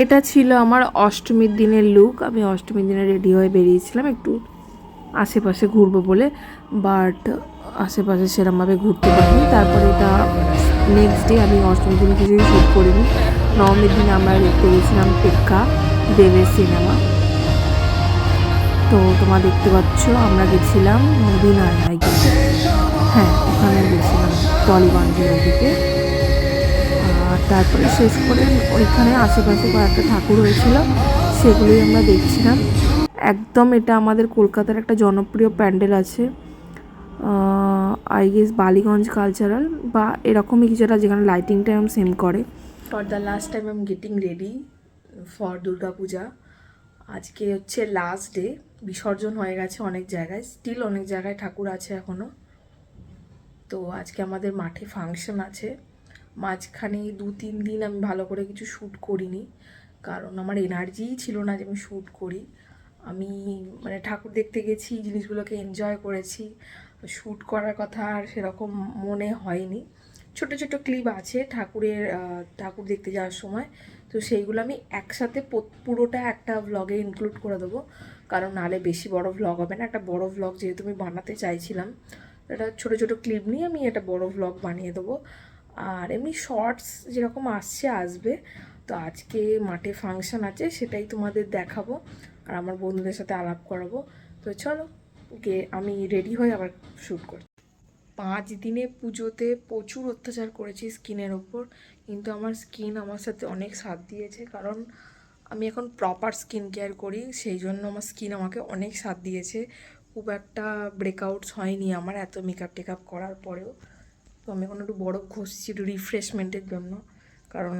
এটা ছিল আমার অষ্টমীর দিনের লুক। আমি অষ্টমীর দিনে রেডি হয়ে বেরিয়েছিলাম একটু আশেপাশে ঘুরবো বলে, বাট আশেপাশে সেরমভাবে ঘুরতে পারিনি। তারপরে এটা নেক্সট ডে, আমি অষ্টমীর দিনে কিছুই শ্যুট করিনি। নবমীর দিনে আমরা দেখতে গেছিলাম টেক্কা দেবের সিনেমা। তো তোমরা দেখতে পাচ্ছ আমরা গেছিলাম নদীনায়, হ্যাঁ ওখানে গেছিলাম টলিগঞ্জের ওদিকে। আর তারপরে শেষ করে ওইখানে আশেপাশে কয়েকটা ঠাকুর হয়েছিল, সেগুলোই আমরা দেখছিলাম। একদম এটা আমাদের কলকাতার একটা জনপ্রিয় প্যান্ডেল আছে, আই গেস বালিগঞ্জ কালচারাল বা এরকমই কিছু একটা, যেখানে লাইটিংটা এরকম সেম করে। For the last time I am getting ready for Durga Puja. আজকে হচ্ছে লাস্ট ডে, বিসর্জন হয়ে গেছে অনেক জায়গায়, স্টিল অনেক জায়গায় ঠাকুর আছে এখনও। তো আজকে আমাদের মাঠে ফাংশন আছে। মাঝখানে 2-3 দিন আমি ভালো করে কিছু শ্যুট করিনি, কারণ আমার এনার্জিই ছিল না যে আমি শ্যুট করি। আমি মানে ঠাকুর দেখতে গেছি, জিনিসগুলোকে এনজয় করেছি, শ্যুট করার কথা আর সেরকম মনে হয়নি। ছোট ছোট ক্লিপ আছে ঠাকুর দেখতে যাওয়ার সময়, তো সেইগুলো আমি একসাথে পুরোটা একটা ভ্লগে ইনক্লুড করে দেবো, কারণ নাহলে বেশি বড় ভ্লগ হবে না। একটা বড় ভ্লগ যেহেতু আমি বানাতে চাইছিলাম, এটা ছোট ছোট ক্লিপ নিয়ে আমি একটা বড় ভ্লগ বানিয়ে দেবো। আর এমনি শর্টস যেরকম আসবে। তো আজকে মাঠে ফাংশন আছে, সেটাই তোমাদের দেখাবো আর আমার বন্ধুদের সাথে আলাপ করাবো। তো চলো আমি রেডি হয়ে আবার শ্যুট করছি। 5 দিনে পুজোতে প্রচুর অত্যাচার করেছি স্কিনের ওপর, কিন্তু আমার স্কিন আমার সাথে অনেক সাথ দিয়েছে, কারণ আমি এখন প্রপার স্কিন কেয়ার করি, সেই জন্য আমার স্কিন আমাকে অনেক সাথ দিয়েছে। খুব একটা ব্রেকআউটস হয়নি আমার এত মেকআপ টেকআপ করার পরেও। তো আমি এখন একটু বরফ ঘষছি একটু রিফ্রেশমেন্টের জন্য, কারণ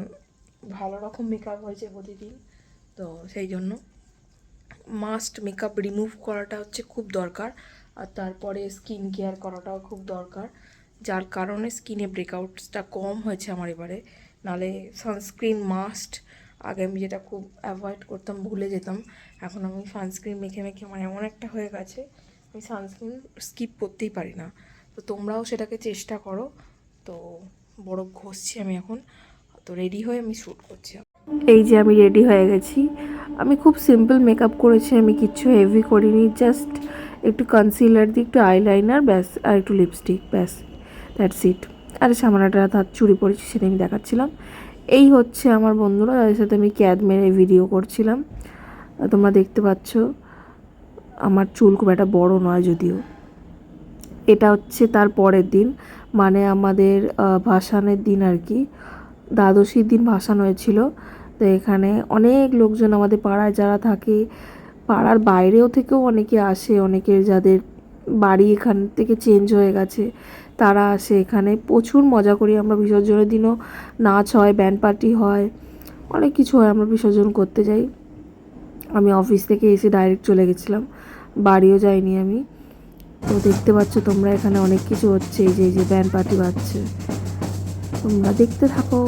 ভালো রকম মেকআপ হয়েছে প্রতিদিন, তো সেই জন্য মাস্ট মেকআপ রিমুভ করাটা হচ্ছে খুব দরকার। আর তারপরে স্কিন কেয়ার করাটাও খুব দরকার, যার কারণে স্কিনে ব্রেকআউটসটা কম হয়েছে আমার এবারে। নালে সানস্ক্রিন মাস্ট, আগে আমি যেটা খুব অ্যাভয়েড করতাম, ভুলে যেতাম, এখন আমি সানস্ক্রিন মেখে মেখে আমার এমন একটা হয়ে গেছে আমি সানস্ক্রিন স্কিপ করতেই পারি না। তো তোমরাও সেটাকে চেষ্টা করো। তো বরফ ঘষছি আমি এখন, তো রেডি হয়ে আমি শ্যুট করছি। এই যে আমি রেডি হয়ে গেছি। আমি খুব সিম্পল মেকআপ করেছি, আমি কিচ্ছু হেভি করিনি, জাস্ট একটু কনসিলার দিয়ে একটু আইলাইনার ব্যাস, আর একটু লিপস্টিক ব্যাস, দ্যাটস ইট। আর সামনেটা হাত চুড়ি পরেছি, সেটা আমি দেখাচ্ছিলাম। এই হচ্ছে আমার বন্ধুরা, যাদের সাথে আমি ক্যাদ মেরে ভিডিও করছিলাম। তোমরা দেখতে পাচ্ছ আমার চুল খুব একটা বড় নয় যদিও। এটা হচ্ছে তার পরের দিন, মানে আমাদের ভাসানের দিন আর কি, দ্বাদশীর দিন ভাসান হয়েছিল। তো এখানে অনেক লোকজন আমাদের পাড়ায় যারা থাকে, পাড়ার বাইরেও থেকেও অনেকে আসে, অনেকের যাদের বাড়ি এখান থেকে চেঞ্জ হয়ে গেছে তারা আসে এখানে। প্রচুর মজা করি আমরা, বিসর্জনের দিনও নাচ হয়, ব্যান্ড পার্টি হয়, অনেক কিছু হয়, আমরা বিসর্জন করতে যাই। আমি অফিস থেকে এসে ডাইরেক্ট চলে গেছিলাম, বাড়িও যাইনি আমি। তো দেখতে পাচ্ছ তোমরা এখানে অনেক কিছু হচ্ছে, এই যে ব্যান্ড পার্টি বাজছে, তোমরা দেখতে থাকো।